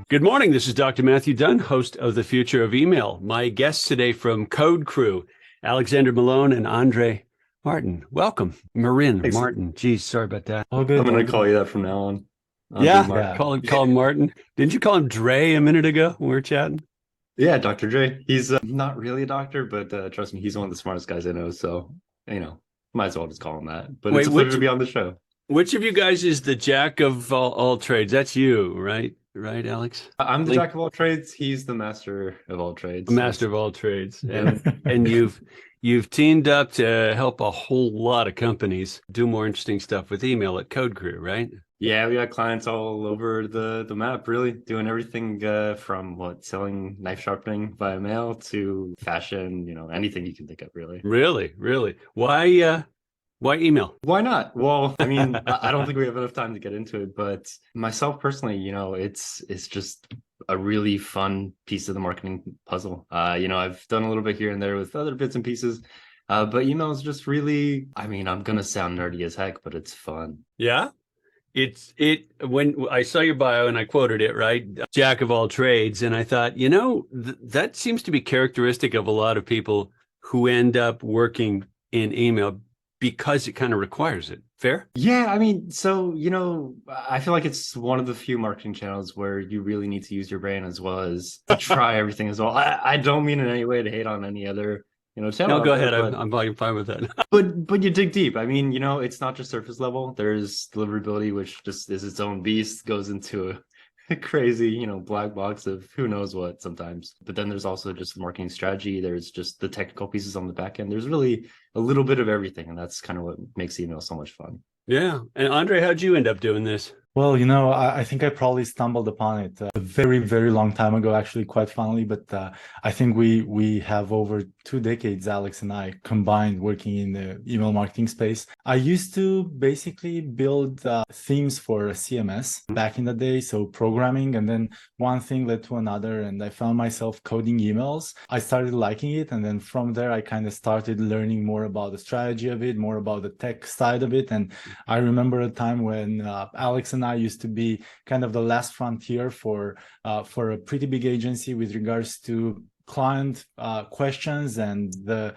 Good morning. This is Dr. Matthew Dunn, host of The Future of Email. My guests today from CodeCrew, Alexander Malone and Andrei Martin. Welcome. Marin, Thanks. Martin. Geez, sorry about that. All I'm good, all gonna call good. you that from now on. Andre Yeah, Martin. call him Martin. Didn't you call him Dre a minute ago when we were chatting? Yeah, Dr. Dre. He's not really a doctor, but trust me, he's one of the smartest guys I know. So, might as well just call him that. But Wait, it's a pleasure to be on the show. which of you guys is the jack of all trades? That's you, right? Right, Alex? I'm the Link, jack of all trades. He's the master of all trades. master of all trades. Yep. And you've teamed up to help a whole lot of companies do more interesting stuff with email at CodeCrew, right? Yeah, we got clients all over the map, really doing everything from selling knife sharpening via mail to fashion, anything you can think of, really. Really, really. Why email? Why not? Well, I mean, I don't think we have enough time to get into it, but myself personally, it's just a really fun piece of the marketing puzzle. I've done a little bit here and there with other bits and pieces, but email is just really, I mean, I'm gonna sound nerdy as heck, but it's fun. Yeah. When I saw your bio and I quoted it, right? Jack of all trades. And I thought, that seems to be characteristic of a lot of people who end up working in email because it kind of requires it. Fair? Yeah, I mean, so, I feel like it's one of the few marketing channels where you really need to use your brain as well as to try everything as well. I don't mean in any way to hate on any other channel. No, go ahead. But I'm fine with that. but you dig deep. I mean, it's not just surface level. There's deliverability, which just is its own beast, goes into a crazy, black box of who knows what sometimes. But then there's also just the marketing strategy. There's just the technical pieces on the back end. There's really a little bit of everything, and that's kind of what makes email so much fun. Yeah. And Andre, how'd you end up doing this? Well, I think I probably stumbled upon it a very, very long time ago, actually, quite funnily. But I think we have over 2 decades, Alex and I, combined working in the email marketing space. I used to basically build themes for CMS back in the day, so programming, and then one thing led to another, and I found myself coding emails. I started liking it, and then from there, I kind of started learning more about the strategy of it, more about the tech side of it. And I remember a time when Alex and I used to be kind of the last frontier for a pretty big agency with regards to client questions and the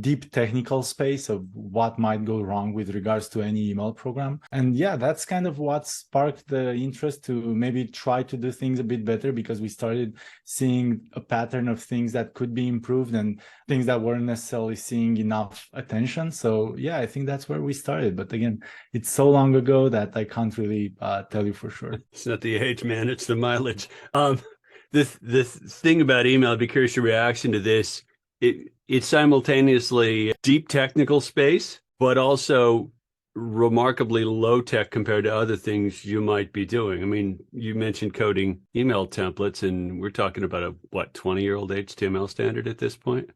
deep technical space of what might go wrong with regards to any email program. And yeah, that's kind of what sparked the interest to maybe try to do things a bit better, because we started seeing a pattern of things that could be improved and things that weren't necessarily seeing enough attention. So yeah, I think that's where we started. But again, it's so long ago that I can't really tell you for sure. It's not the age, man. It's the mileage. This thing about email, I'd be curious your reaction to this. It's simultaneously deep technical space, but also remarkably low tech compared to other things you might be doing. I mean, you mentioned coding email templates, and we're talking about a 20-year-old HTML standard at this point.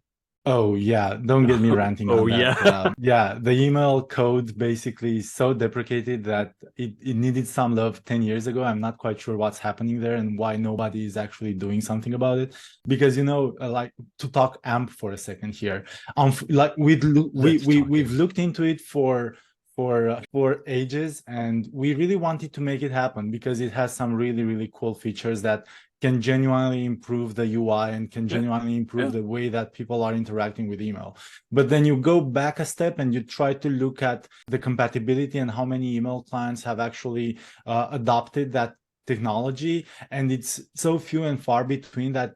Oh yeah, don't get me ranting on that. Yeah. The email code basically is so deprecated that it needed some love 10 years ago. I'm not quite sure what's happening there and why nobody is actually doing something about it. Because like, to talk AMP for a second here, like we've looked into it for ages, and we really wanted to make it happen because it has some really, really cool features that can genuinely improve the UI and can genuinely improve the way that people are interacting with email. But then you go back a step and you try to look at the compatibility and how many email clients have actually adopted that technology. And it's so few and far between that,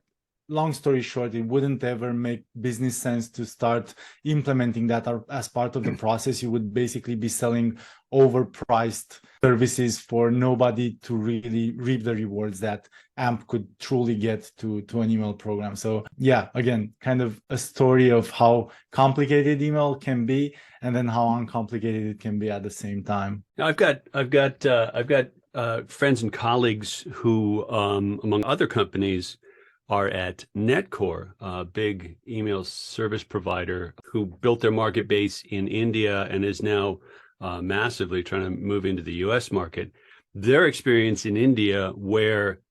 long story short, it wouldn't ever make business sense to start implementing that as part of the process. You would basically be selling overpriced services for nobody to really reap the rewards that AMP could truly get to an email program. So yeah, again, kind of a story of how complicated email can be and then how uncomplicated it can be at the same time. I've got friends and colleagues who, among other companies, are at Netcore, a big email service provider who built their market base in India and is now massively trying to move into the US market. Their experience in India, where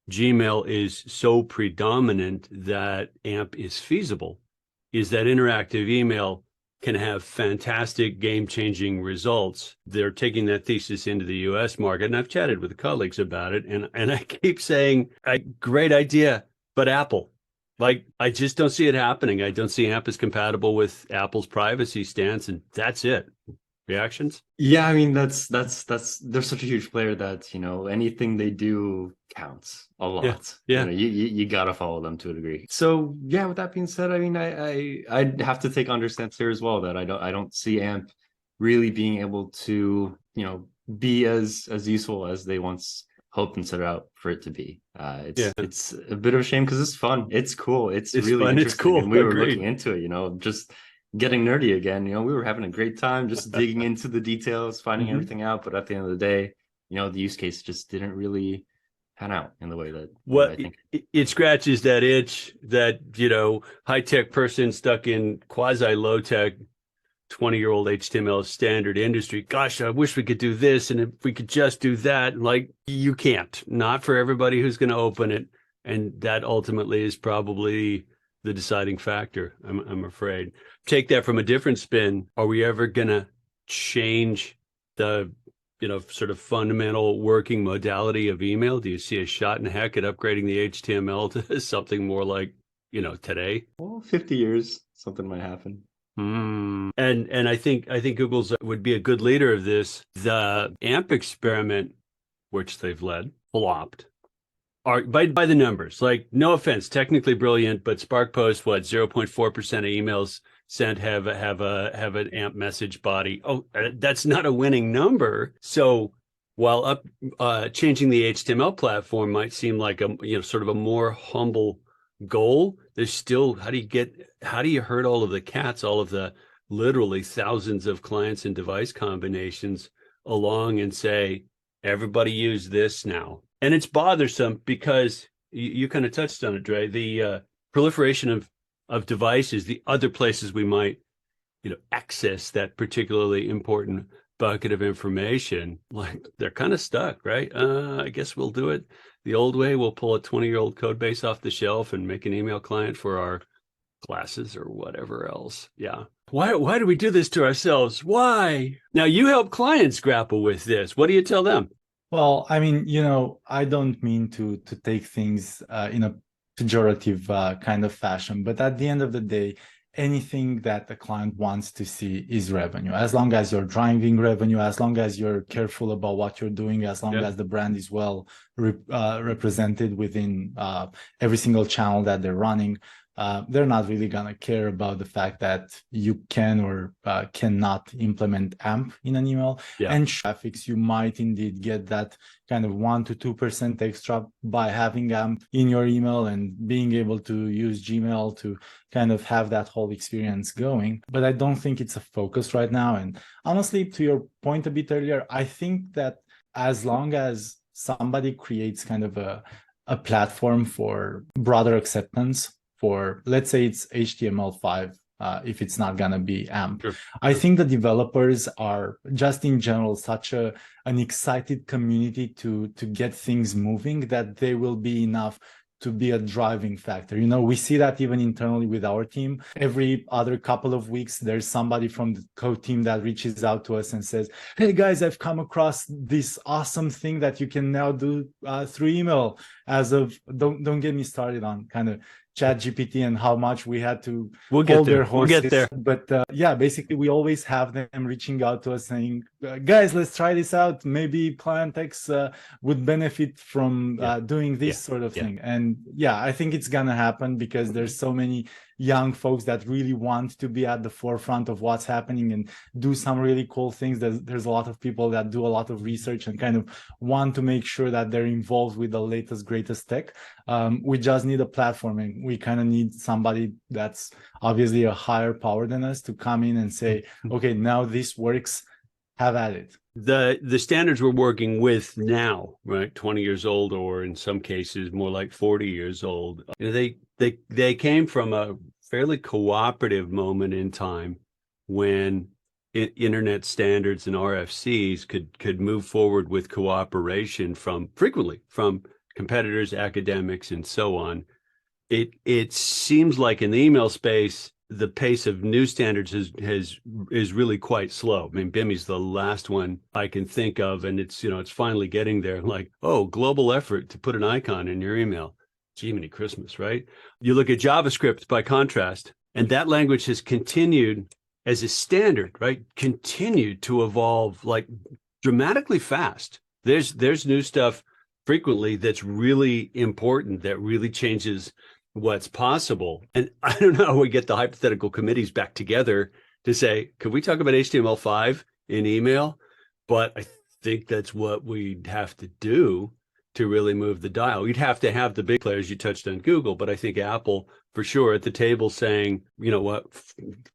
Gmail is so predominant that AMP is feasible, is that interactive email can have fantastic game-changing results. They're taking that thesis into the US market, and I've chatted with colleagues about it, and I keep saying, great idea, but Apple. Like, I just don't see it happening. I don't see AMP as compatible with Apple's privacy stance, and that's it. Reactions? Yeah, I mean that's they're such a huge player that, you know, anything they do counts a lot. Yeah. You know, you gotta follow them to a degree. So yeah, with that being said, I mean I'd have to take under stance here as well that I don't see AMP really being able to, you know, be as useful as they once hoped and set out for it to be. It's a bit of a shame because it's fun, it's cool, it's really fun, interesting, it's cool. and we were Agreed. looking into it, you know, just getting nerdy again. You know, we were having a great time just digging into the details, finding everything out. But at the end of the day, you know, the use case just didn't really pan out in the way that I think. It scratches that itch that, you know, high-tech person stuck in quasi low-tech 20-year-old HTML standard industry. Gosh, I wish we could do this, and if we could just do that. Like, you can't. Not for everybody who's going to open it, and that ultimately is probably the deciding factor, I'm afraid. Take that from a different spin. Are we ever going to change the, you know, sort of fundamental working modality of email? Do you see a shot in the heck at upgrading the HTML to something more like, you know, today? Well, 50 years, something might happen. And I think Google's would be a good leader of this. The AMP experiment, which they've led, flopped. Are by the numbers. Like, no offense, technically brilliant, but Spark Post, what, 0.4% of emails sent have an AMP message body. Oh, that's not a winning number. So while changing the HTML platform might seem like a, you know, sort of a more humble goal, there's still, how do you herd all of the cats, all of the literally thousands of clients and device combinations along and say, everybody use this now? And it's bothersome because you kind of touched on it, Dre, the proliferation of devices, the other places we might, you know, access that particularly important bucket of information, like, they're kind of stuck, right? I guess we'll do it the old way. We'll pull a 20-year-old code base off the shelf and make an email client for our classes or whatever else. Yeah. Why do we do this to ourselves? Why? Now, you help clients grapple with this. What do you tell them? Well, I mean, you know, I don't mean to take things in a pejorative kind of fashion, but at the end of the day, anything that the client wants to see is revenue. As long as you're driving revenue, as long as you're careful about what you're doing, as long as the brand is well represented within every single channel that they're running, they're not really gonna care about the fact that you can or cannot implement AMP in an email. And traffics, you might indeed get that kind of 1 to 2% extra by having AMP in your email and being able to use Gmail to kind of have that whole experience going. But I don't think it's a focus right now. And honestly, to your point a bit earlier, I think that as long as somebody creates kind of a platform for broader acceptance, for, let's say it's HTML5, if it's not gonna be AMP. Sure. I think the developers are just in general such an excited community to get things moving that they will be enough to be a driving factor. You know, we see that even internally with our team. Every other couple of weeks, there's somebody from the code team that reaches out to us and says, hey guys, I've come across this awesome thing that you can now do through email. As of, don't get me started on kind of ChatGPT and how much we had to hold their horses. We'll get there. But yeah, basically we always have them reaching out to us saying, guys, let's try this out. Maybe client X would benefit from doing this sort of thing. And yeah, I think it's gonna happen because there's so many young folks that really want to be at the forefront of what's happening and do some really cool things. There's a lot of people that do a lot of research and kind of want to make sure that they're involved with the latest, greatest tech. We just need a platform, and we kind of need somebody that's obviously a higher power than us to come in and say, okay, now this works, have at it. The standards we're working with now, right, 20 years old, or in some cases more like 40 years old, you know, they came from a fairly cooperative moment in time when internet standards and RFCs could move forward with cooperation frequently from competitors, academics, and so on. It seems like in the email space, the pace of new standards is really quite slow. I mean, BIMI's the last one I can think of, and it's finally getting there. Like, oh, global effort to put an icon in your email. Jiminy Christmas, right? You look at JavaScript by contrast, and that language has continued as a standard, right? Continued to evolve like dramatically fast. There's new stuff frequently that's really important, that really changes what's possible. And I don't know how we get the hypothetical committees back together to say, could we talk about HTML5 in email? But I think that's what we'd have to do to really move the dial. You'd have to have the big players. You touched on Google, but I think Apple for sure at the table saying, you know what,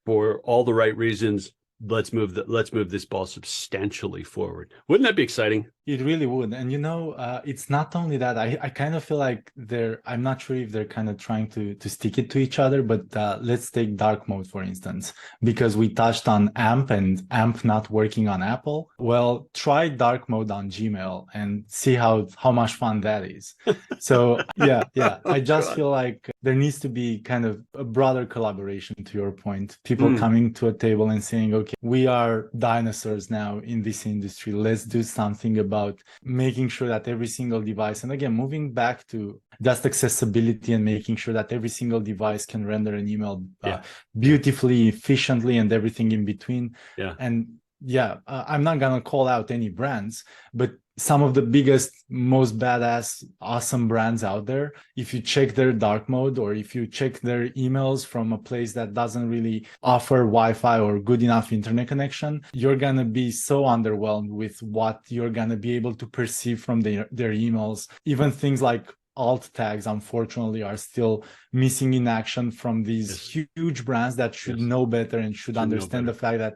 for all the right reasons, let's move this ball substantially forward. Wouldn't that be exciting? It really would. And it's not only that. I kind of feel like I'm not sure if they're kind of trying to stick it to each other, but let's take dark mode, for instance, because we touched on AMP and AMP not working on Apple. Well, try dark mode on Gmail and see how much fun that is. So yeah. I just feel like there needs to be kind of a broader collaboration, to your point. People coming to a table and saying, okay, we are dinosaurs now in this industry. Let's do something about making sure that every single device, and again, moving back to just accessibility and making sure that every single device can render an email beautifully, efficiently, and everything in between. And I'm not gonna call out any brands, but some of the biggest, most badass, awesome brands out there, if you check their dark mode or if you check their emails from a place that doesn't really offer Wi-Fi or good enough internet connection, you're going to be so underwhelmed with what you're going to be able to perceive from their emails. Even things like alt tags, unfortunately, are still missing in action from these huge brands that should know better and should understand the fact that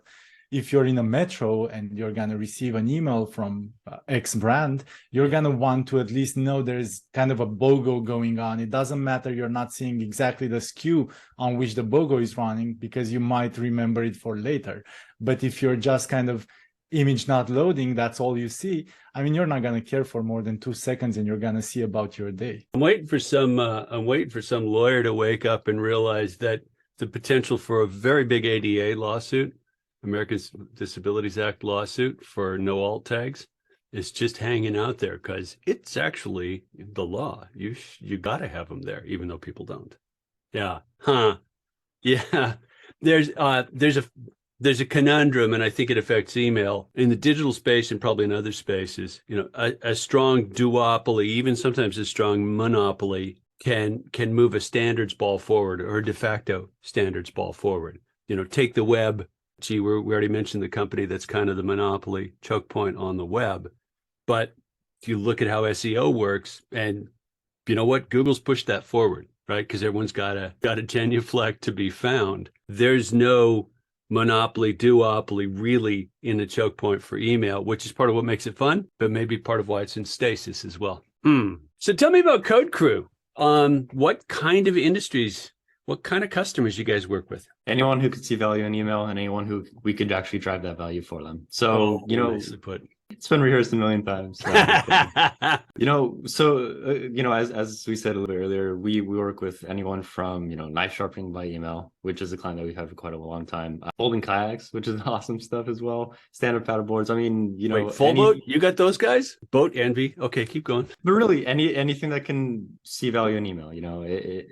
if you're in a metro and you're going to receive an email from X brand, you're going to want to at least know there's kind of a BOGO going on. It doesn't matter you're not seeing exactly the SKU on which the BOGO is running, because you might remember it for later. But if you're just kind of image not loading, that's all you see. I mean, you're not going to care for more than 2 seconds and you're going to see about your day. I'm waiting for some lawyer to wake up and realize that the potential for a very big ADA lawsuit, Americans with Disabilities Act lawsuit for no alt tags, is just hanging out there because it's actually the law. You got to have them there, even though people don't. Yeah. There's a conundrum, and I think it affects email in the digital space and probably in other spaces. A strong duopoly, even sometimes a strong monopoly, can move a standards ball forward or a de facto standards ball forward. Take the web. Gee, we already mentioned the company that's kind of the monopoly choke point on the web. But if you look at how SEO works, and you know what, Google's pushed that forward, right? Because everyone's got a genuflect to be found. There's no monopoly, duopoly really in the choke point for email, which is part of what makes it fun, but maybe part of why it's in stasis as well. So tell me about CodeCrew. What kind of industries, what kind of customers you guys work with? Anyone who could see value in email and anyone who we could actually drive that value for them. So, nicely put. It's been rehearsed a million times. As we said a little bit earlier, we work with anyone from, knife sharpening by email, which is a client that we've had for quite a long time. Folding kayaks, which is awesome stuff as well. Stand-up paddle boards. I mean, Wait, full boat? You got those guys? Boat envy. Okay, keep going. But really, anything that can see value in email,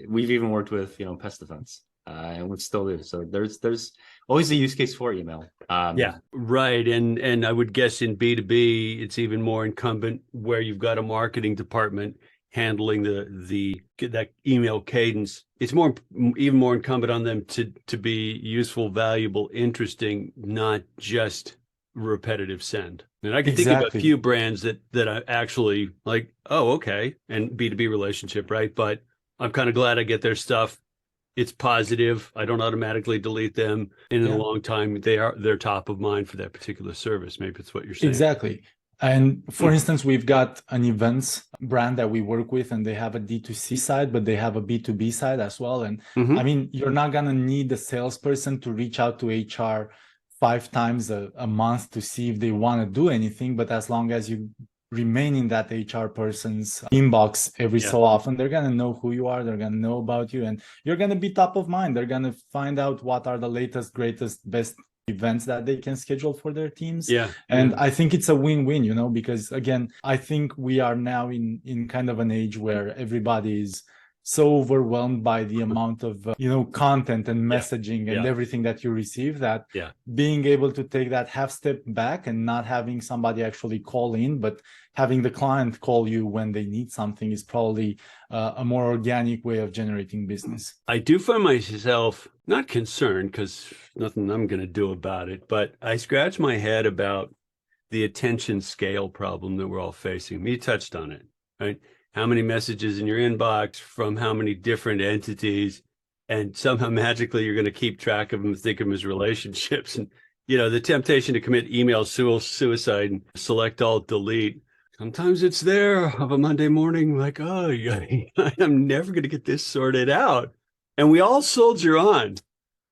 we've even worked with, pest defense. And we still do. So there's always a use case for email. Right. And I would guess in B2B, it's even more incumbent where you've got a marketing department handling that email cadence. It's even more incumbent on them to be useful, valuable, interesting, not just repetitive send. And I can think of a few brands that I actually like, oh, okay, and B2B relationship, right? But I'm kind of glad I get their stuff. It's positive. I don't automatically delete them. And in a long time, they're top of mind for that particular service. Maybe it's what you're saying. Exactly. And for instance, we've got an events brand that we work with, and they have a D2C side, but they have a B2B side as well. And I mean, you're not going to need a salesperson to reach out to HR 5 times a month to see if they want to do anything. But as long as you remain in that HR person's inbox every so often, they're going to know who you are. They're going to know about you, and you're going to be top of mind. They're going to find out what are the latest, greatest, best events that they can schedule for their teams. And I think it's a win-win, you know, because again, I think we are now in kind of an age where everybody is so overwhelmed by the amount of content and messaging and everything that you receive, that being able to take that half step back and not having somebody actually call in, but having the client call you when they need something is probably a more organic way of generating business. I do find myself not concerned, because nothing I'm going to do about it, but I scratch my head about the attention scale problem that we're all facing. You touched on it, right? How many messages in your inbox from how many different entities, and somehow magically you're going to keep track of them, think of them as relationships. And, the temptation to commit email suicide and select all, delete. Sometimes it's there of a Monday morning, like, oh, I'm never going to get this sorted out. And we all soldier on.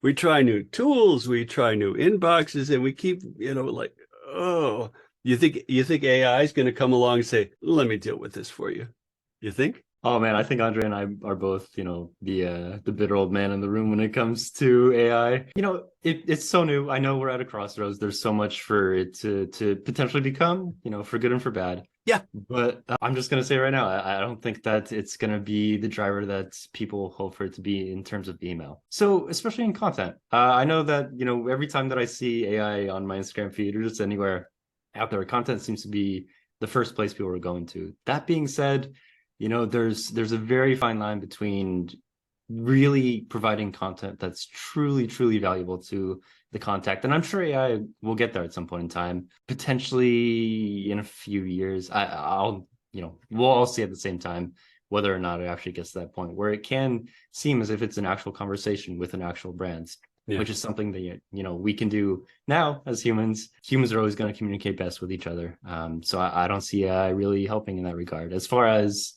We try new tools, we try new inboxes, and we keep, like, oh, you think AI is going to come along and say, let me deal with this for you? You think? Oh man, I think Andrei and I are both, the bitter old man in the room when it comes to AI. It's so new. I know we're at a crossroads. There's so much for it to potentially become, for good and for bad. Yeah. But I'm just gonna say right now, I don't think that it's gonna be the driver that people hope for it to be in terms of email. So especially in content, I know that every time that I see AI on my Instagram feed or just anywhere out there, content seems to be the first place people are going to. That being said, there's a very fine line between really providing content that's truly, truly valuable to the contact. And I'm sure AI will get there at some point in time, potentially in a few years. We'll all see at the same time whether or not it actually gets to that point where it can seem as if it's an actual conversation with an actual brand. Which is something that we can do now as humans. Humans are always going to communicate best with each other. So I don't see AI really helping in that regard. As far as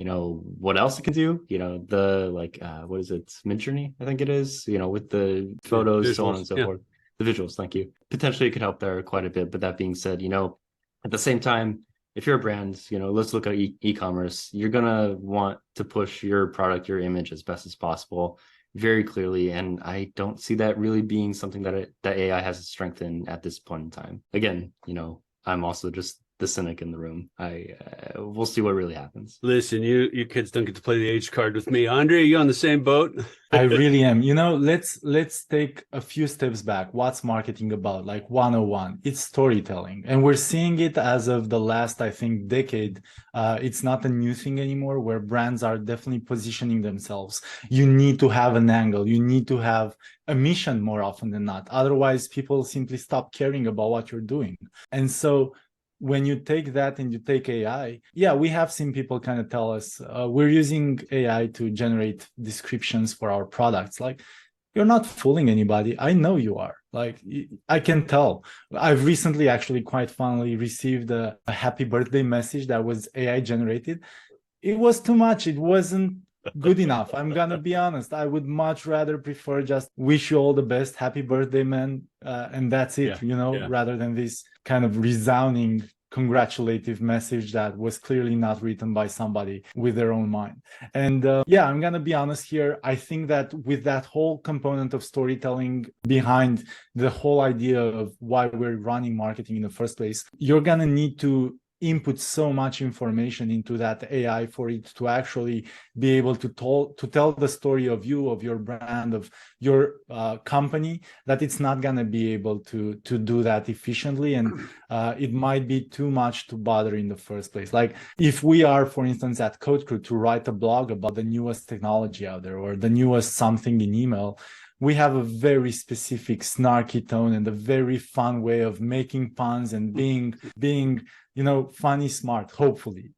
what else it can do, what is it, Midjourney, I think it is, with the photos, visuals, so on and so forth. The visuals, thank you. Potentially it could help there quite a bit. But that being said, at the same time, if you're a brand, let's look at e-commerce. You're gonna want to push your product, your image as best as possible, very clearly, and I don't see that really being something that AI has a strength in at this point in time. Again, I'm also just the cynic in the room. We'll see what really happens. Listen, you kids don't get to play the H card with me. Andrei, are you on the same boat? I really am. Let's take a few steps back. What's marketing about? Like 101, it's storytelling. And we're seeing it as of the last, I think, decade. It's not a new thing anymore, where brands are definitely positioning themselves. You need to have an angle. You need to have a mission more often than not. Otherwise, people simply stop caring about what you're doing. And so when you take that and you take AI, we have seen people kind of tell us, we're using AI to generate descriptions for our products. Like, you're not fooling anybody. I know you are. Like, I can tell. I've recently actually quite funnily received a happy birthday message that was AI generated. It was too much. It wasn't good enough. I'm gonna be honest. I would much rather prefer just wish you all the best, happy birthday, man, and that's it. Rather than this kind of resounding congratulative message that was clearly not written by somebody with their own mind. And I'm gonna be honest here. I think that with that whole component of storytelling behind the whole idea of why we're running marketing in the first place, you're gonna need to input so much information into that AI for it to actually be able to tell the story of you, of your brand, of your company, that it's not going to be able to do that efficiently. And it might be too much to bother in the first place. Like, if we are, for instance, at CodeCrew to write a blog about the newest technology out there or the newest something in email, we have a very specific snarky tone and a very fun way of making puns and being funny, smart, hopefully,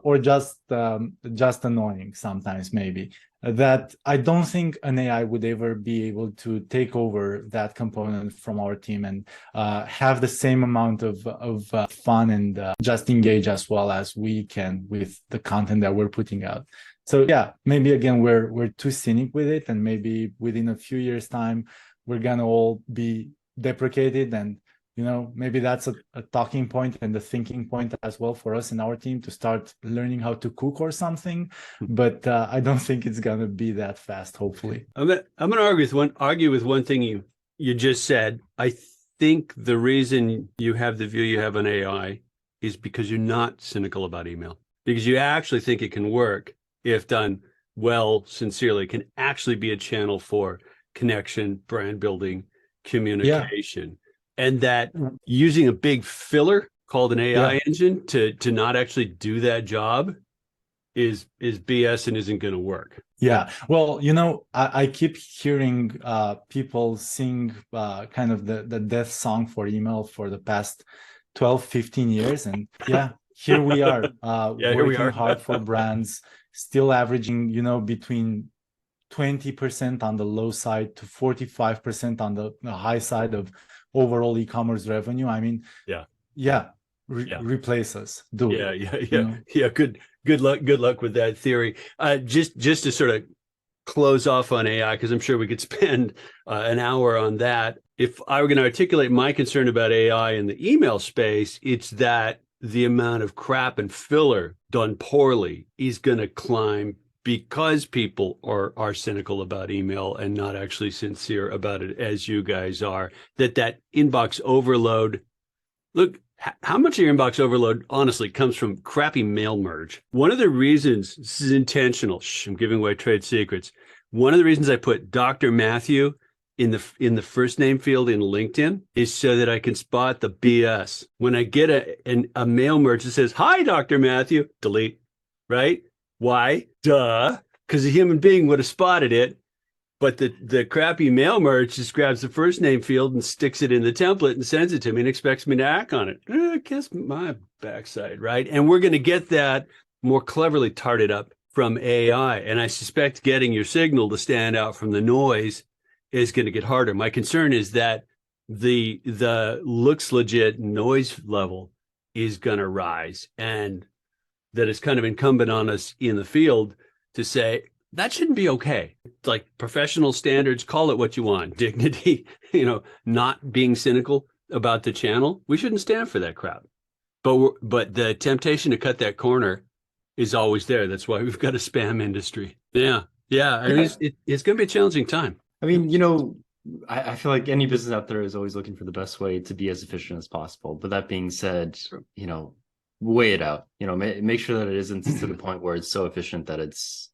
or just annoying sometimes, maybe. That I don't think an AI would ever be able to take over that component from our team and have the same amount of fun and just engage as well as we can with the content that we're putting out. So maybe again we're too cynic with it, and maybe within a few years' time we're gonna all be deprecated and maybe that's a talking point and a thinking point as well for us in our team to start learning how to cook or something. But I don't think it's gonna be that fast. Hopefully, I'm gonna argue with one thing you just said. I think the reason you have the view you have on AI is because you're not cynical about email, because you actually think it can work if done well, sincerely, can actually be a channel for connection, brand building, communication. And that using a big filler called an AI engine to not actually do that job is BS and isn't going to work. Yeah. Well, I keep hearing people sing kind of the death song for email for the past 12, 15 years. And here we are working hard for brands, still averaging, between 20% on the low side to 45% on the high side of overall e-commerce revenue. I mean, replace us. Do it. Yeah. Good luck with that theory. Just to sort of close off on AI, because I'm sure we could spend an hour on that. If I were going to articulate my concern about AI in the email space, it's that the amount of crap and filler done poorly is going to climb because people are cynical about email and not actually sincere about it, as you guys are. That inbox overload. Look, how much of your inbox overload, honestly, comes from crappy mail merge? One of the reasons, this is intentional, I'm giving away trade secrets. One of the reasons I put Dr. Matthew in the first name field in LinkedIn is so that I can spot the BS. When I get a mail merge that says, "Hi, Dr. Matthew," delete, right? Why? Duh. Because a human being would have spotted it. But the crappy mail merge just grabs the first name field and sticks it in the template and sends it to me and expects me to act on it. Kiss my backside, right? And we're going to get that more cleverly tarted up from AI. And I suspect getting your signal to stand out from the noise is going to get harder. My concern is that the looks legit noise level is going to rise, and that it's kind of incumbent on us in the field to say, that shouldn't be okay. It's like professional standards, call it what you want. Dignity, not being cynical about the channel. We shouldn't stand for that crap. But the temptation to cut that corner is always there. That's why we've got a spam industry. Yeah. I mean, it's going to be a challenging time. I mean, I feel like any business out there is always looking for the best way to be as efficient as possible. But that being said, weigh it out. Make sure that it isn't to the point where it's so efficient that it's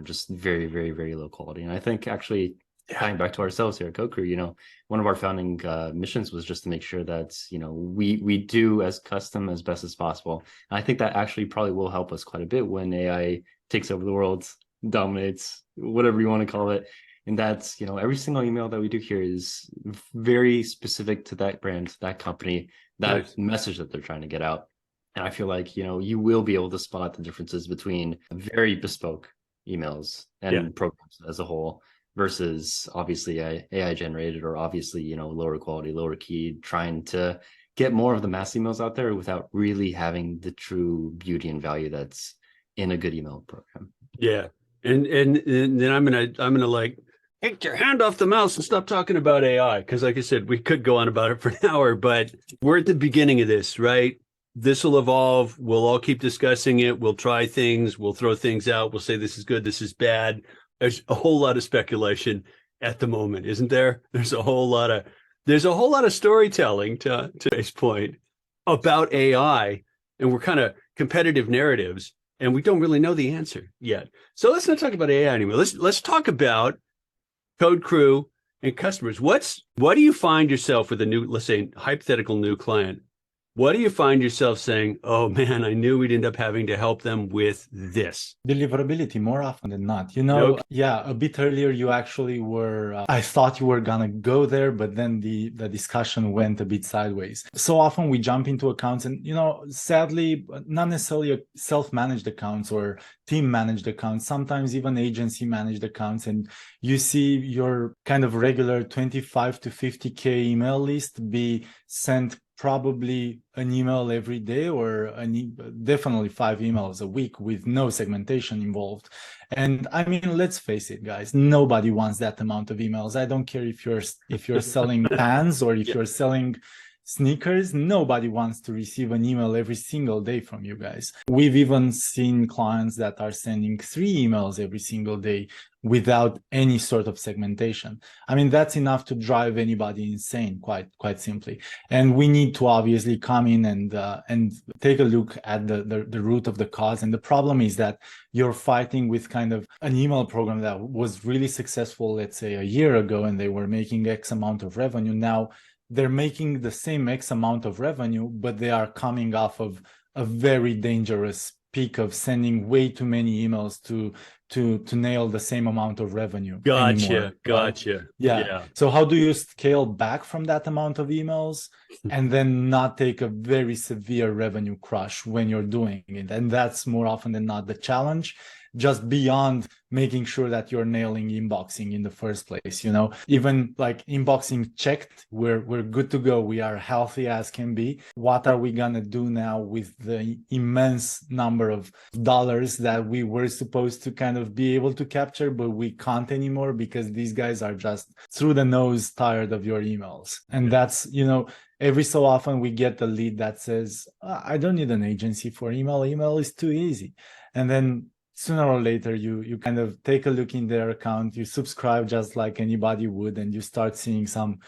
just very, very, very low quality. And I think actually tying back to ourselves here at CodeCrew, one of our founding missions was just to make sure that we do as custom as best as possible. And I think that actually probably will help us quite a bit when AI takes over the world, dominates, whatever you want to call it. And that's every single email that we do here is very specific to that brand, that company, that message that they're trying to get out. And I feel like you will be able to spot the differences between very bespoke emails and programs as a whole versus obviously AI generated or obviously lower quality, lower keyed, trying to get more of the mass emails out there without really having the true beauty and value that's in a good email program. Yeah, and then I'm gonna like take your hand off the mouse and stop talking about AI, because like I said, we could go on about it for an hour, but we're at the beginning of this, right? This will evolve. We'll all keep discussing it. We'll try things. We'll throw things out. We'll say this is good, this is bad. There's a whole lot of speculation at the moment, isn't there? There's a whole lot of storytelling, to today's point, about AI, and we're kind of competitive narratives, and we don't really know the answer yet. So let's not talk about AI anymore. Let's talk about CodeCrew and customers. What do you find yourself with a new, let's say, hypothetical new client? What do you find yourself saying, oh man, I knew we'd end up having to help them with this? Deliverability more often than not. A bit earlier you actually were, I thought you were gonna go there, but then the discussion went a bit sideways. So often we jump into accounts and, sadly, not necessarily self-managed accounts or team-managed accounts, sometimes even agency-managed accounts, and you see your kind of regular 25 to 50K email list be sent probably an email every day or definitely 5 emails a week with no segmentation involved. And I mean, let's face it, guys, nobody wants that amount of emails. I don't care if you're selling pans or if you're selling sneakers, nobody wants to receive an email every single day from you guys. We've even seen clients that are sending 3 emails every single day without any sort of segmentation. I mean, that's enough to drive anybody insane, quite simply. And we need to obviously come in and take a look at the root of the cause. And the problem is that you're fighting with kind of an email program that was really successful, let's say a year ago, and they were making X amount of revenue. Now they're making the same X amount of revenue, but they are coming off of a very dangerous peak of sending way too many emails to nail the same amount of revenue anymore, right? Yeah. So how do you scale back from that amount of emails and then not take a very severe revenue crush when you're doing it? And that's more often than not the challenge, just beyond making sure that you're nailing inboxing in the first place. You know, even like inboxing checked, we're good to go. We are healthy as can be. What are we gonna do now with the immense number of dollars that we were supposed to kind of be able to capture, but we can't anymore because these guys are just through the nose tired of your emails? And that's, you know, every so often we get the lead that says, I don't need an agency for email. Email is too easy. And then sooner or later, you kind of take a look in their account, you subscribe just like anybody would, and you start seeing some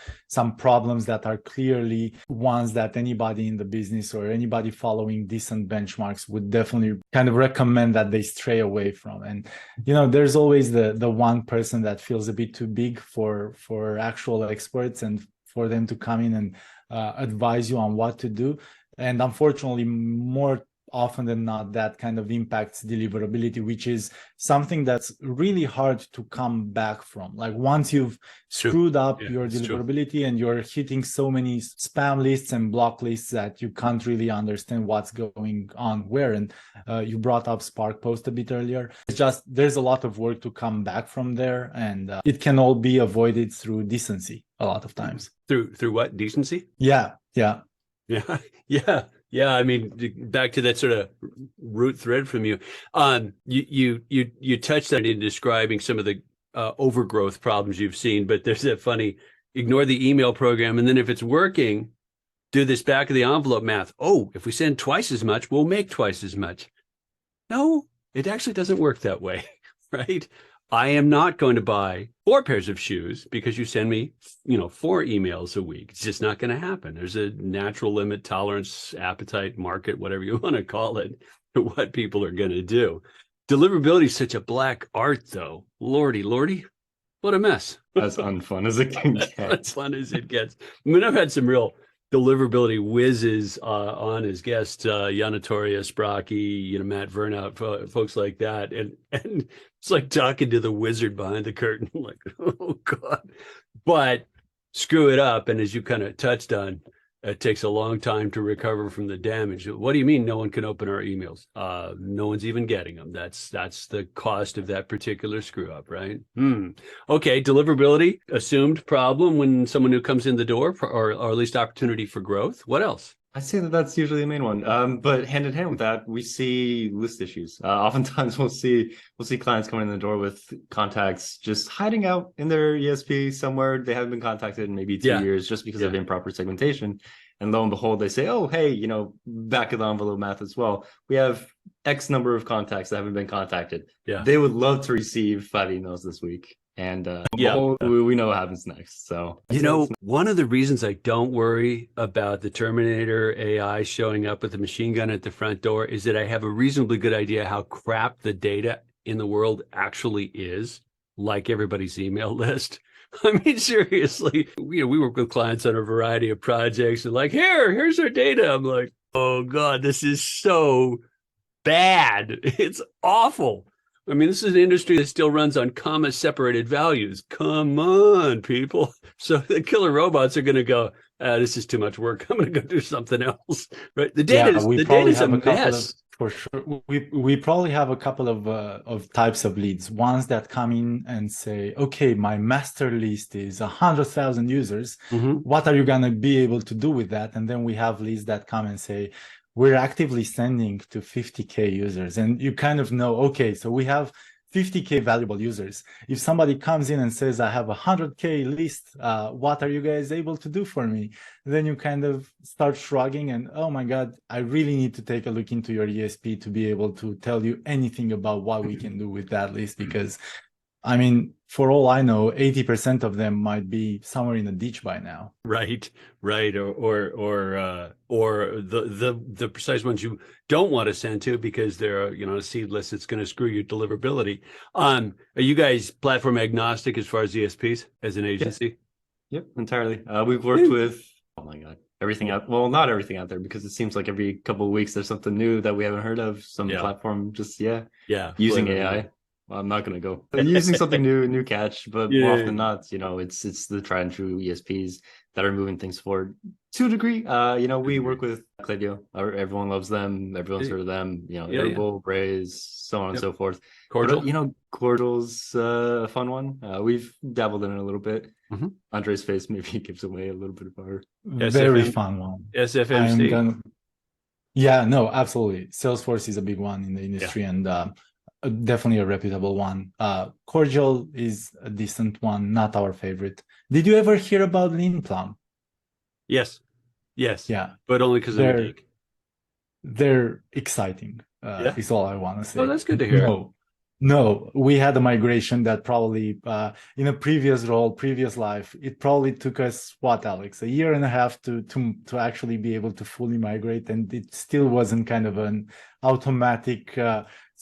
problems that are clearly ones that anybody in the business or anybody following decent benchmarks would definitely kind of recommend that they stray away from. And, you know, there's always the one person that feels a bit too big for actual experts and for them to come in and advise you on what to do. And unfortunately, more often than not, that kind of impacts deliverability, which is something that's really hard to come back from. Like once you've screwed up your deliverability and you're hitting so many spam lists and block lists that you can't really understand what's going on where. And you brought up Spark Post a bit earlier. It's just, there's a lot of work to come back from there, and it can all be avoided through decency a lot of times. Through what? Decency? Yeah. I mean, back to that sort of root thread from you. You touched on it in describing some of the overgrowth problems you've seen, but there's that funny, ignore the email program, and then if it's working, do this back of the envelope math. Oh, if we send twice as much, we'll make twice as much. No, it actually doesn't work that way, right? I am not going to buy 4 pairs of shoes because you send me, 4 emails a week. It's just not going to happen. There's a natural limit, tolerance, appetite, market, whatever you want to call it, to what people are going to do. Deliverability is such a black art, though. Lordy, what a mess. As unfun as it can get. As fun as it gets. I mean, I've had some real deliverability whizzes on as guests, Yanatoria, Sprocky, Matt Vernout, folks like that. And it's like talking to the wizard behind the curtain, like, oh God. But screw it up. And as you kind of touched on, it takes a long time to recover from the damage. What do you mean no one can open our emails? No one's even getting them. That's the cost of that particular screw up, right? Okay, deliverability, assumed problem when someone who comes in the door, or at least opportunity for growth. What else? I'd say that's usually the main one. But hand in hand with that, we see list issues. Oftentimes we'll see clients coming in the door with contacts just hiding out in their ESP somewhere. They haven't been contacted in maybe 2 years just because of improper segmentation. And lo and behold, they say, oh, hey, back of the envelope math as well. We have X number of contacts that haven't been contacted. Yeah. They would love to receive 5 emails this week. And we know what happens next. So, one of the reasons I don't worry about the Terminator AI showing up with a machine gun at the front door is that I have a reasonably good idea how crap the data in the world actually is, like everybody's email list. I mean, seriously, we work with clients on a variety of projects and like, here's our data. I'm like, oh God, this is so bad. It's awful. I mean, this is an industry that still runs on comma-separated values. Come on, people. So the killer robots are going to go, this is too much work. I'm going to go do something else. Right? The data is a mess. For sure. We probably have a couple of types of leads. Ones that come in and say, okay, my master list is 100,000 users. What are you going to be able to do with that? And then we have leads that come and say, we're actively sending to 50K users. And you kind of know, okay, so we have 50K valuable users. If somebody comes in and says, I have 100K list, what are you guys able to do for me? Then you kind of start shrugging and, oh my God, I really need to take a look into your ESP to be able to tell you anything about what we can do with that list. Because I mean, for all I know, 80% of them might be somewhere in a ditch by now. Right, right, or the precise ones you don't want to send to because they're a seed list that's going to screw your deliverability. Are you guys platform agnostic as far as ESPs as an agency? Yep, entirely. We've worked with, oh my God, everything out. Well, not everything out there, because it seems like every couple of weeks there's something new that we haven't heard of. Some platform just using AI. Well, I'm not going to go using something new catch, but more often than not, it's the tried and true ESPs that are moving things forward to a degree. We work with Klaviyo. Everyone loves them. Everyone's heard of them. Herbal, Braze, so on and so forth. Cordial. But, Cordial's a fun one. We've dabbled in it a little bit. Mm-hmm. Andrei's face maybe gives away a little bit of our very fun one. SFMC. Yeah, no, absolutely. Salesforce is a big one in the industry, and definitely a reputable one. Cordial is a decent one, not our favorite. Did you ever hear about Lean Plum? Yes. Yeah, but only because I'm a geek. They're exciting. Is all I want to say. Oh, that's good to hear. No, we had a migration that probably in a previous life, it probably took us, what, Alex, a year and a half to actually be able to fully migrate, and it still wasn't kind of an automatic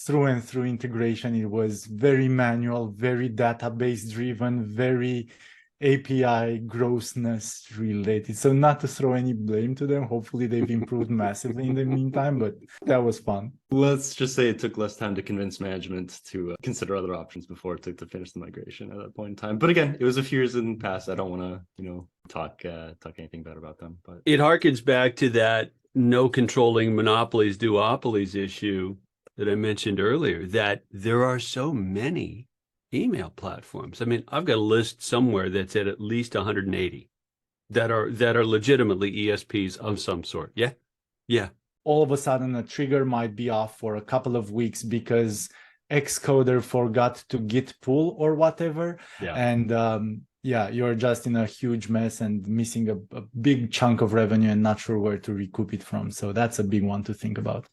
through and through integration. It was very manual, very database driven, very API grossness related. So not to throw any blame to them. Hopefully they've improved massively in the meantime, but that was fun. Let's just say it took less time to convince management to consider other options before it took to finish the migration at that point in time. But again, it was a few years in the past. I don't want to, talk anything bad about them. But it harkens back to that no controlling monopolies, duopolies issue that I mentioned earlier, that there are so many email platforms. I mean, I've got a list somewhere that's at least 180 that are legitimately ESPs of some sort. Yeah. All of a sudden, a trigger might be off for a couple of weeks because Xcoder forgot to git pull or whatever. Yeah. And you're just in a huge mess and missing a big chunk of revenue and not sure where to recoup it from. So that's a big one to think about.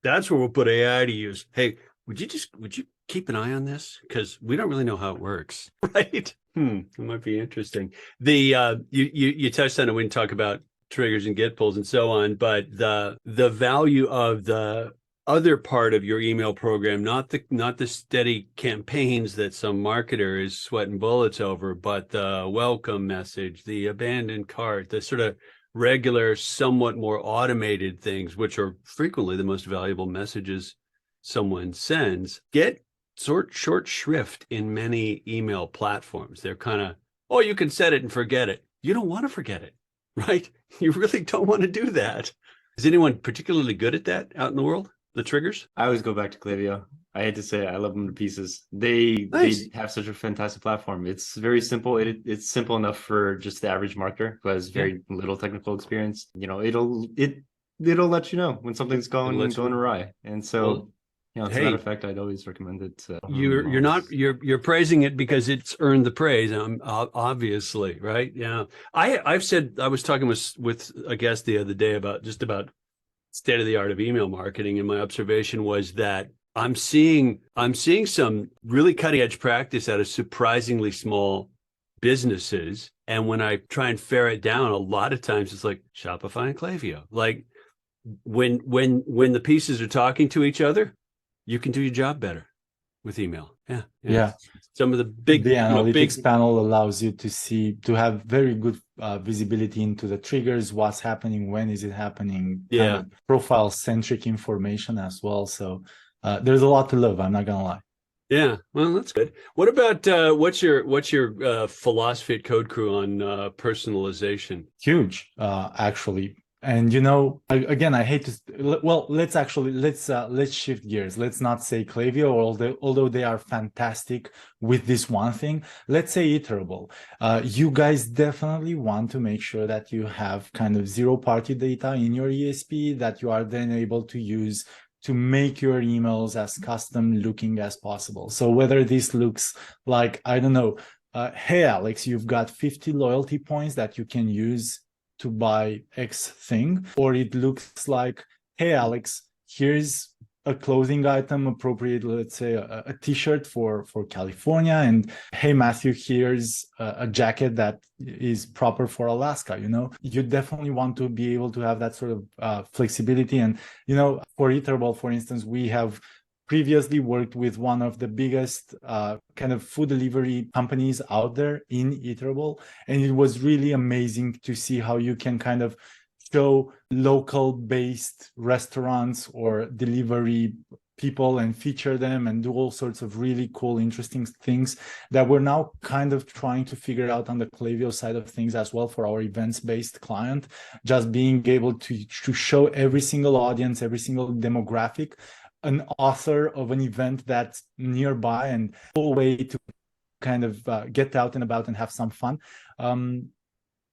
That's where we'll put AI to use. Hey, would you keep an eye on this? Because we don't really know how it works, right? It might be interesting. The you touched on it when you talk about triggers and git pulls and so on, but the value of the other part of your email program, not the steady campaigns that some marketer is sweating bullets over, but the welcome message, the abandoned cart, the sort of regular, somewhat more automated things, which are frequently the most valuable messages someone sends, get short shrift in many email platforms. They're kind of, oh, you can set it and forget it. You don't want to forget it, right? You really don't want to do that. Is anyone particularly good at that out in the world? The triggers? I always go back to Klaviyo. I hate to say it, I love them to pieces. They have such a fantastic platform. It's very simple. It's simple enough for just the average marketer who has very little technical experience. It'll let you know when something's going awry. And so to that effect, I'd always recommend it. You're praising it because it's earned the praise. Obviously, right? Yeah. I've said, I was talking with a guest the other day about state of the art of email marketing, and my observation was that I'm seeing some really cutting edge practice out of surprisingly small businesses. And when I try and ferret down, a lot of times it's like Shopify and Klaviyo. Like when the pieces are talking to each other, you can do your job better with email. Yeah. Some of the analytics panel allows you to have very good visibility into the triggers, what's happening, when is it happening, kind of profile centric information as well. So there's a lot to love. I'm not gonna lie. Yeah, well, that's good. What about what's your philosophy at CodeCrew on personalization? Huge, actually. And again, I hate to. Well, let's shift gears. Let's not say Klaviyo, although they are fantastic with this one thing. Let's say iterable. You guys definitely want to make sure that you have kind of zero-party data in your ESP that you are then able to use to make your emails as custom looking as possible. So whether this looks like, I don't know, hey, Alex, you've got 50 loyalty points that you can use to buy X thing, or it looks like, hey, Alex, here's a clothing item appropriate, let's say a t-shirt for California, and hey, Matthew, here's a jacket that is proper for Alaska. You definitely want to be able to have that sort of flexibility. And for Iterable, for instance, we have previously worked with one of the biggest kind of food delivery companies out there in Iterable, and it was really amazing to see how you can kind of show local based restaurants or delivery people and feature them and do all sorts of really cool, interesting things that we're now kind of trying to figure out on the Klaviyo side of things as well for our events based client. Just being able to show every single audience, every single demographic, an author of an event that's nearby, and a way to kind of get out and about and have some fun.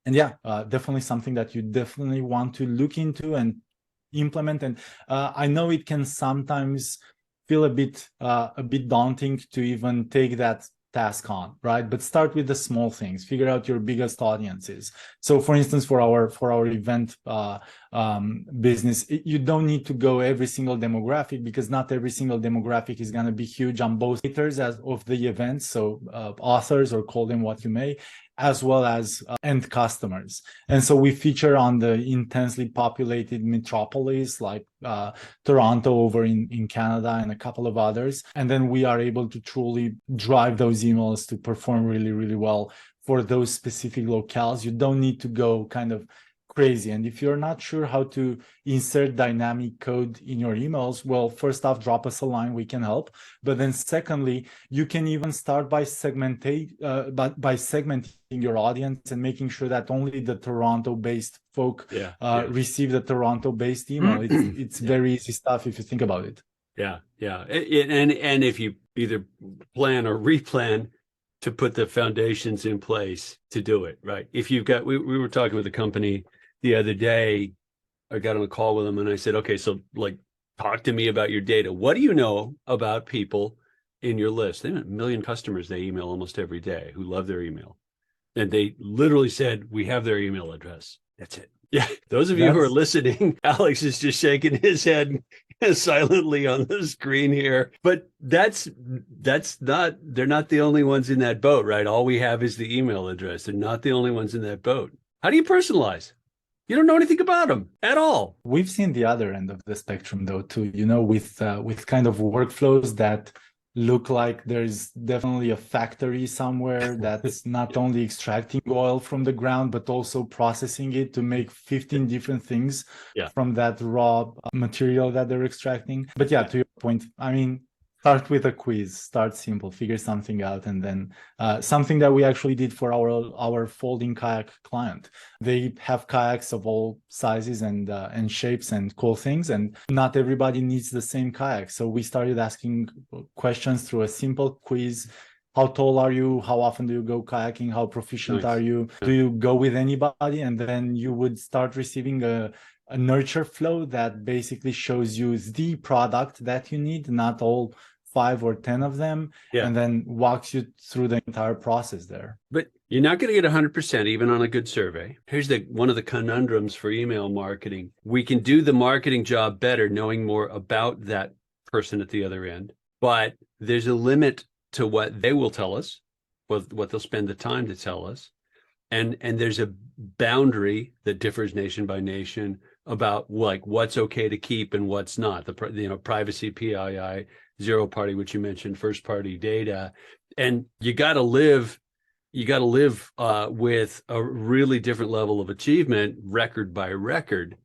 And yeah, definitely something that you definitely want to look into and implement. And I know it can sometimes feel a bit daunting to even take that task on, right? But start with the small things. Figure out your biggest audiences. So, for instance, for our event business, you don't need to go every single demographic, because not every single demographic is going to be huge on both creators of the event. So, authors, or call them what you may, as well as end customers. And so we feature on the intensely populated metropolis like Toronto over in Canada and a couple of others. And then we are able to truly drive those emails to perform really, really well for those specific locales. You don't need to go kind of crazy. And if you're not sure how to insert dynamic code in your emails, well, first off, drop us a line, we can help. But then secondly, you can even start by segmenting your audience and making sure that only the Toronto-based folk receive the Toronto-based email. It's very easy stuff if you think about it. Yeah. And if you either plan or replan to put the foundations in place to do it, right? If you've got, we were talking with a company the other day, I got on a call with them and I said, okay, so like, talk to me about your data. What do you know about people in your list? They have 1 million customers they email almost every day who love their email. And they literally said, we have their email address. That's it. Yeah. Those of you who are listening, Alex is just shaking his head silently on the screen here. But that's not, they're not the only ones in that boat, right? All we have is the email address. They're not the only ones in that boat. How do you personalize? You don't know anything about them at all. We've seen the other end of the spectrum though, too, with kind of workflows that look like there's definitely a factory somewhere that's not only extracting oil from the ground, but also processing it to make 15 different things from that raw material that they're extracting. But yeah, to your point, I mean, start with a quiz, start simple, figure something out. And then something that we actually did for our folding kayak client. They have kayaks of all sizes and shapes and cool things, and not everybody needs the same kayak. So we started asking questions through a simple quiz. How tall are you? How often do you go kayaking? How proficient are you? Do you go with anybody? And then you would start receiving a nurture flow that basically shows you the product that you need, not all 5 or 10 of them, and then walks you through the entire process there. But you're not going to get 100% even on a good survey. Here's one of the conundrums for email marketing. We can do the marketing job better knowing more about that person at the other end, but there's a limit to what they will tell us, what they'll spend the time to tell us. And there's a boundary that differs nation by nation about like what's okay to keep and what's not. The privacy, PII, zero party, which you mentioned, first party data, and you got to live with a really different level of achievement, record by record,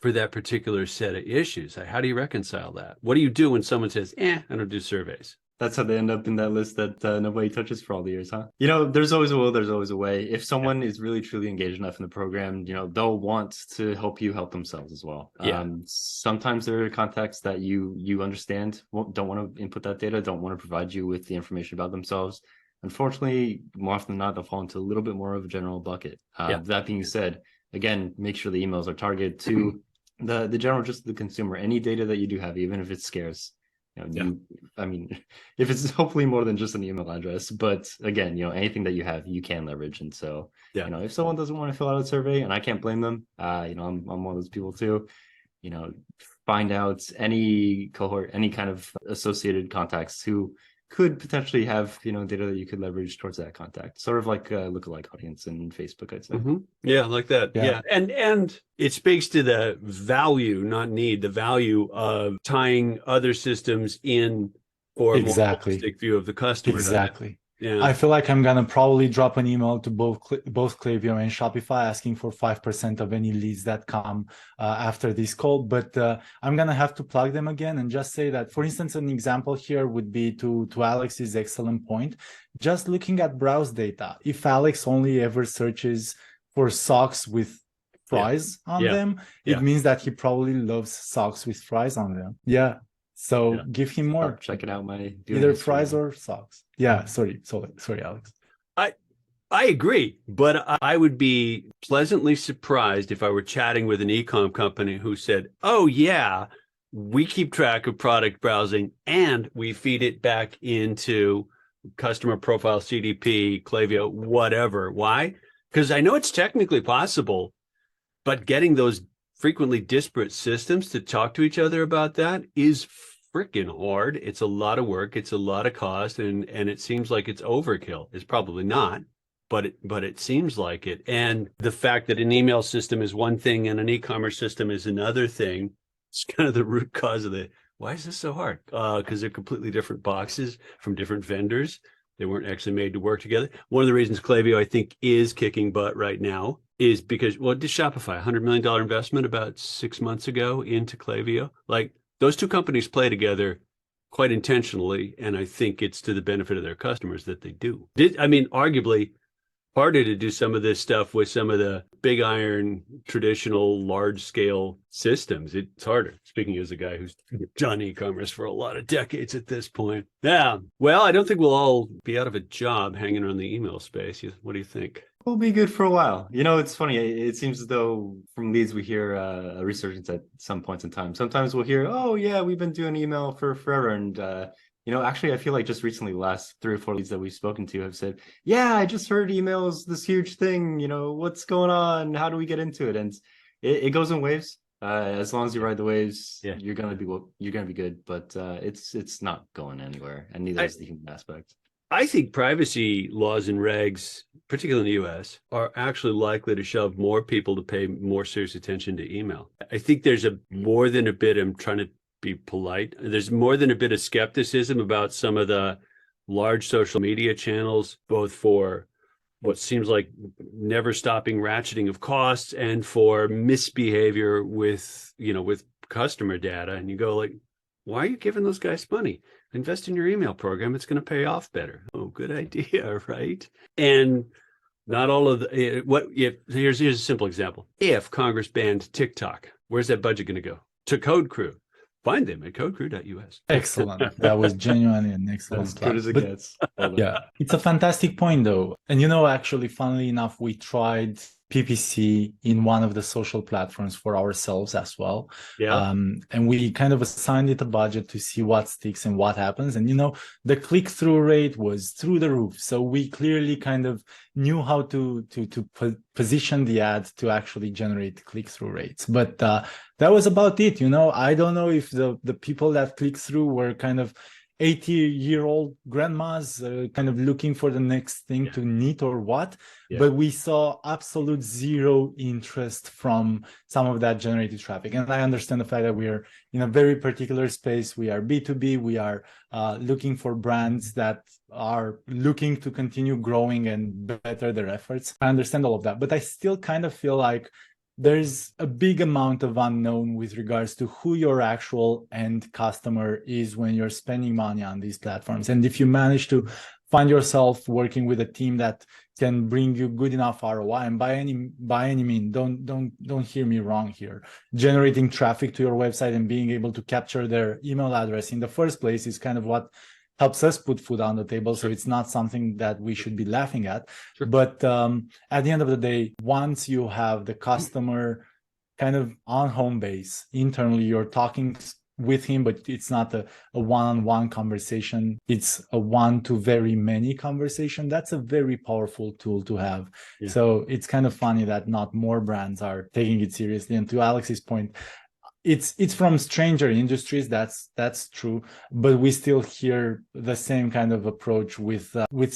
for that particular set of issues. How do you reconcile that? What do you do when someone says, I don't do surveys? That's how they end up in that list that nobody touches for all the years, huh? There's always a will, there's always a way. If someone is really truly engaged enough in the program, they'll want to help you help themselves as well. Sometimes there are contacts that you understand don't want to input that data, don't want to provide you with the information about themselves. Unfortunately, more often than not, they'll fall into a little bit more of a general bucket. That being said, again, make sure the emails are targeted to the general, just the consumer, any data that you do have, even if it's scarce, I mean, if it's hopefully more than just an email address, but again, anything that you have, you can leverage. And so, if someone doesn't want to fill out a survey, and I can't blame them, I'm one of those people too, find out any cohort, any kind of associated contacts who could potentially have, data that you could leverage towards that contact, sort of like a lookalike audience in Facebook, I'd say. Yeah, like that. Yeah. And it speaks to the value, not need, the value of tying other systems in for a more holistic view of the customer. Exactly. Yeah. I feel like I'm gonna probably drop an email to both Klaviyo and Shopify asking for 5% of any leads that come after this call. But I'm gonna have to plug them again and just say that, for instance, an example here would be to Alex's excellent point. Just looking at browse data, if Alex only ever searches for socks with fries on them, it means that he probably loves socks with fries on them. Yeah. So give him more. Start checking out my either fries or socks. Yeah, sorry, Alex. I agree, but I would be pleasantly surprised if I were chatting with an e-com company who said, "Oh yeah, we keep track of product browsing and we feed it back into customer profile, CDP, Klaviyo, whatever." Why? Because I know it's technically possible, but getting those frequently disparate systems to talk to each other about that is freaking hard. It's a lot of work. It's a lot of cost, and it seems like it's overkill. It's probably not, but it seems like it. And the fact that an email system is one thing and an e-commerce system is another thing, it's kind of the root cause of why is this so hard? Because they're completely different boxes from different vendors. They weren't actually made to work together. One of the reasons Klaviyo, I think, is kicking butt right now is because, did Shopify, $100 million investment about 6 months ago into Klaviyo? Like, those two companies play together quite intentionally, and I think it's to the benefit of their customers that they do. Arguably harder to do some of this stuff with some of the big iron, traditional, large-scale systems. It's harder, speaking as a guy who's done e-commerce for a lot of decades at this point. Yeah, well, I don't think we'll all be out of a job hanging around the email space. What do you think? We'll be good for a while. It's funny. It seems as though from leads we hear a resurgence at some points in time. Sometimes we'll hear, "Oh yeah, we've been doing email for forever." And actually, I feel like just recently, the last 3 or 4 leads that we've spoken to have said, "Yeah, I just heard email is this huge thing. What's going on? How do we get into it?" And it goes in waves. As long as you ride the waves, you're gonna be good. But it's not going anywhere, and neither is the human aspect. I think privacy laws and regs, particularly in the US, are actually likely to shove more people to pay more serious attention to email. I think there's more than a bit, I'm trying to be polite, there's more than a bit of skepticism about some of the large social media channels, both for what seems like never stopping ratcheting of costs and for misbehavior with customer data. And you go like, why are you giving those guys money? Invest in your email program. It's going to pay off better. Oh, good idea, right? And not all of here's a simple example. If Congress banned TikTok, where's that budget going to go? To CodeCrew. Find them at codecrew.us. Excellent. That was genuinely an excellent. As good as it gets. Yeah, it's a fantastic point though. And actually, funnily enough, we tried PPC in one of the social platforms for ourselves as well. Yeah. And we kind of assigned it a budget to see what sticks and what happens. And the click-through rate was through the roof. So we clearly kind of knew how to position the ad to actually generate click-through rates. But that was about it. I don't know if the people that click through were kind of 80-year-old grandmas kind of looking for the next thing to knit or what, but we saw absolute zero interest from some of that generated traffic. And I understand the fact that we are in a very particular space. We are B2B. We are looking for brands that are looking to continue growing and better their efforts. I understand all of that, but I still kind of feel like there's a big amount of unknown with regards to who your actual end customer is when you're spending money on these platforms. And if you manage to find yourself working with a team that can bring you good enough ROI, and by any means, don't hear me wrong here, generating traffic to your website and being able to capture their email address in the first place is kind of what helps us put food on the table. So it's not something that we should be laughing at. But at the end of the day, once you have the customer kind of on home base. Internally, you're talking with him, but it's not a one-on-one conversation. It's a one to very many conversation. That's a very powerful tool to have. Yeah. So it's kind of funny that not more brands are taking it seriously. And to Alex's point, it's from stranger industries, that's true, but we still hear the same kind of approach with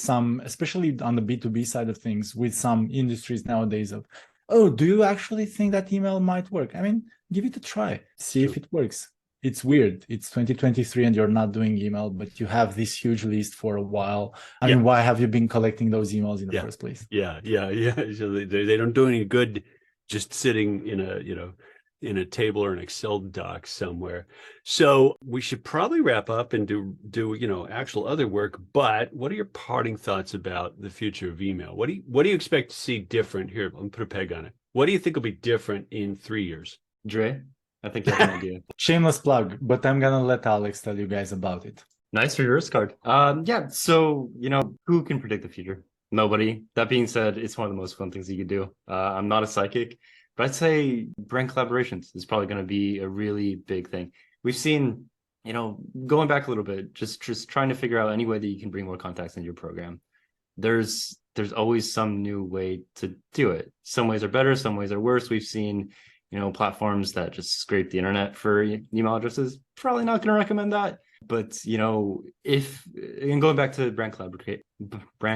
some, especially on the B2B side of things, with some industries nowadays of, oh, do you actually think that email might work? I mean, give it a try, see if it works. It's weird. It's 2023 and you're not doing email, but you have this huge list for a while. I mean, why have you been collecting those emails in the first place? Yeah. So they don't do any good just sitting in a table or an Excel doc somewhere. So we should probably wrap up and do actual other work. But what are your parting thoughts about the future of email? What do you expect to see different here? I'm gonna put a peg on it. What do you think will be different in 3 years? Dre, I think you have an idea. Shameless plug, but I'm gonna let Alex tell you guys about it. Nice for your risk card. Yeah, so who can predict the future? Nobody. That being said, it's one of the most fun things you could do. I'm not a psychic, but I'd say brand collaborations is probably going to be a really big thing. We've seen, going back a little bit, just trying to figure out any way that you can bring more contacts into your program. There's always some new way to do it. Some ways are better, some ways are worse. We've seen platforms that just scrape the internet for email addresses. Probably not going to recommend that. But, going back to brand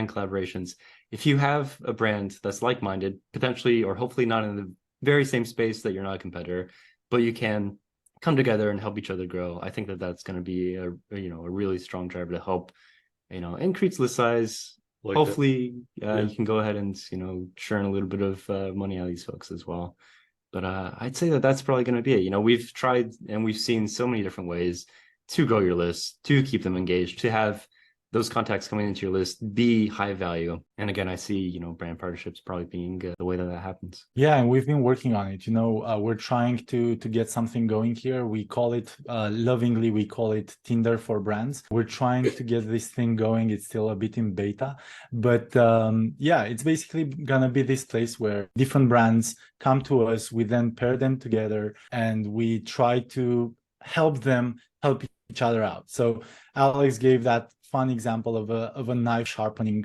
collaborations, if you have a brand that's like-minded, potentially or hopefully not in the very same space that you're not a competitor, but you can come together and help each other grow, I think that that's going to be a really strong driver to help, increase list size. Like hopefully you can go ahead and, churn a little bit of money out of these folks as well. But I'd say that that's probably going to be it. We've tried and we've seen so many different ways to grow your list, to keep them engaged, to have those contacts coming into your list be high value. And again, I see, brand partnerships probably being the way that happens. Yeah, and we've been working on it. We're trying to get something going here. We call it, lovingly, we call it Tinder for brands. We're trying to get this thing going. It's still a bit in beta, but it's basically gonna be this place where different brands come to us. We then pair them together and we try to help them help each other out. So Alex gave that fun example of a knife sharpening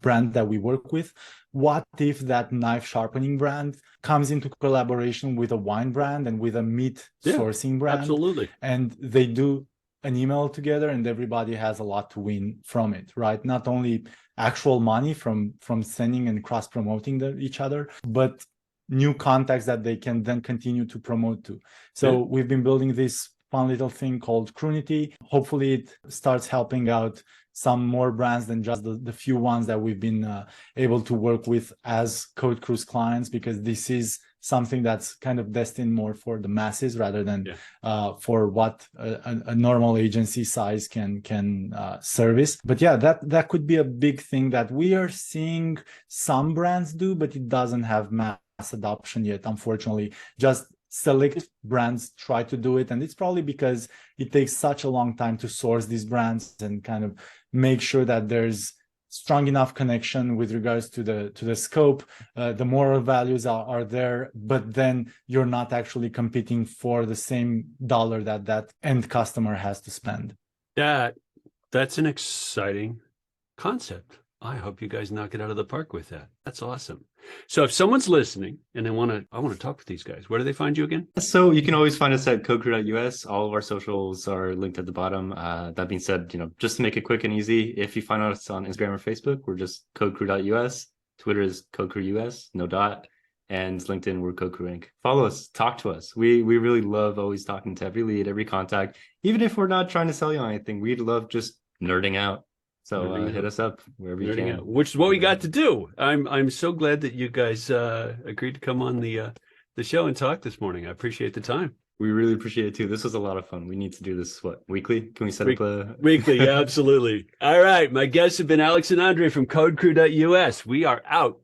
brand that we work with. What if that knife sharpening brand comes into collaboration with a wine brand and with a meat sourcing brand? Absolutely. And they do an email together and everybody has a lot to win from it, right? Not only actual money from sending and cross promoting each other, but new contacts that they can then continue to promote to. So we've been building this fun little thing called Crunity. Hopefully it starts helping out some more brands than just the few ones that we've been able to work with as CodeCrew's clients, because this is something that's kind of destined more for the masses rather than for what a normal agency size can service. But that could be a big thing that we are seeing some brands do, but it doesn't have mass adoption yet, unfortunately. Just select brands try to do it, and it's probably because it takes such a long time to source these brands and kind of make sure that there's strong enough connection with regards to the scope, the moral values are there, but then you're not actually competing for the same dollar that end customer has to spend. That's an exciting concept. I hope you guys knock it out of the park with that. That's awesome. So if someone's listening and I want to talk with these guys, where do they find you again? So you can always find us at codecrew.us. All of our socials are linked at the bottom. That being said, just to make it quick and easy, if you find us on Instagram or Facebook, we're just codecrew.us. Twitter is codecrew.us, no dot. And LinkedIn, we're CodeCrew Inc. Follow us, talk to us. We really love always talking to every lead, every contact. Even if we're not trying to sell you on anything, we'd love just nerding out. So hit us up wherever you can. Which is what we got to do. I'm so glad that you guys agreed to come on the show and talk this morning. I appreciate the time. We really appreciate it too. This was a lot of fun. We need to do this, weekly? Can we set up a... Weekly, yeah, absolutely. All right. My guests have been Alex and Andrei from CodeCrew.us. We are out.